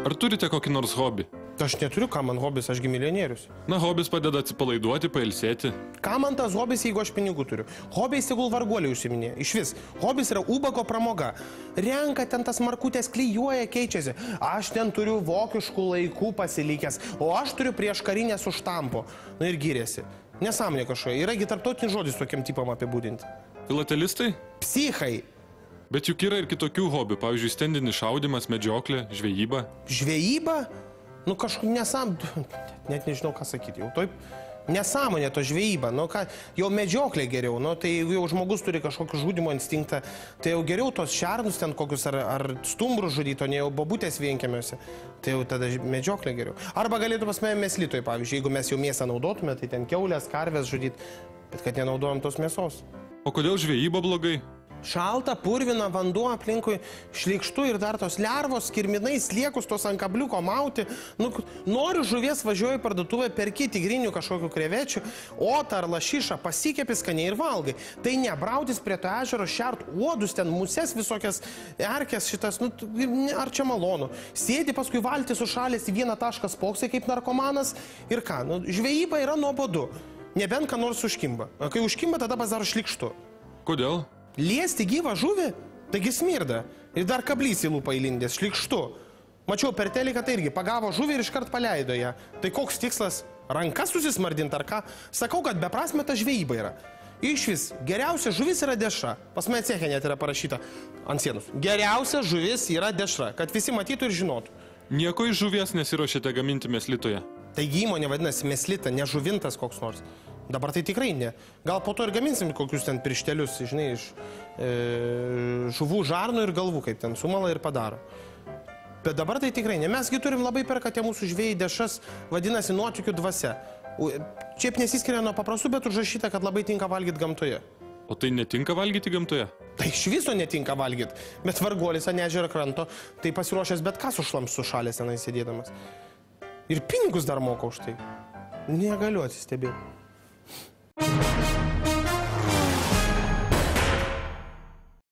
Ar turite kokį nors hobį? Aš neturiu, ką man hobis, ašgi milijonierius. Na, hobis padeda atsipalaiduoti, pailsėti. Ką man tas hobis, jeigu aš pinigų turiu? Hobiais tegul varguoliai užsiminė. Iš vis, hobis yra ubago pramoga. Renka ten tas markutės, klijuoja, keičiasi. Aš ten turiu vokiškų laikų pasilikęs, o aš turiu prieš karinę su štampo. Nu ir gyrėsi. Nesąmonė kažkokia. Yragi tarptautinis žodis tokiam tipam apibūdinti. Filatelistai? Psichai. Bet juk yra ir kitokių hobių, pavyzdžiui, stendinis šaudimas, medžioklė, žvejyba. Žvejyba? Nu kažkaip net nežinau, ką sakyti. Jau taip nesąmonė to žvejyba. Nu ką, jau medžioklė geriau. Nu tai jau žmogus turi kažkokį žudimo instinktą. Tai jau geriau tos šernus ten kokius ar stumbrus žudyti, o ne jau bobutės vienkiemiuose. Tai jau tada medžioklė geriau. Arba galėtų pas mane mėslytoj, pavyzdžiui, jeigu mes jau mėsą naudotume, tai ten kiaulės, karvės žudyti. Bet kad nenaudojam tos mėsos. O kodėl žvejyba blogai? Šalta, purvina, vanduo aplinkui, šlykštu ir dar tos lervos, kirminai, sliekus, tos ant kabliuko mauti. Nu, noriu žuvies, važiuoju į parduotuvę, perki tigrinių kažkokių krevečių, otą ar lašišą, pasikepi skaniai ir valgai. Tai nebrautis prie to ežero, šert uodus, ten muses visokias, erkės šitas, nu, ar čia malonu. Sėdi paskui valtį sušalęs į vieną tašką spoksai kaip narkomanas ir ką, nu, žvejyba yra nuobodu. Nebent ką nors užkimba. O kai užkimba, tada pasidaro šlykštu. Kodėl? Liesti gyvą žuvį, taigi smirda. Ir dar kablys į lūpą įlindęs, šlykštu. Mačiau per teliką, tai irgi pagavo žuvį ir iškart paleido ją. Tai koks tikslas? Rankas susismardinti ar ką? Sakau, kad beprasmė ta žvejyba yra. Išvis, geriausia žuvis yra dešra. Pas mane ceche net yra parašyta ant sienos. Geriausia žuvis yra dešra, kad visi matytų ir žinotų. Nieko iš žuvies nesiruošiate gaminti mėslytoje? Taigi įmonė vadinasi mėslyta, ne žuvintas koks nors. Dabar tai tikrai ne. Gal po to ir gaminsim kokius ten pirštelius, žinai, iš žuvų žarnų ir galvų, kaip ten sumala ir padaro. Bet dabar tai tikrai ne. Mesgi turim labai perka tie mūsų žvėjai dešras, vadinasi nuotykių dvasia. Šiaip nesiskiria nuo paprastų, bet užrašyta, kad labai tinka valgyti gamtoje. O tai netinka valgyti gamtoje? Tai iš viso netinka valgyti. Bet varguolis ant ežero kranto, tai pasiruošęs bet kas sušlams sušalęs tenai sėdėdamas. Ir pinigus dar moka už tai. Negaliu atsistebėti.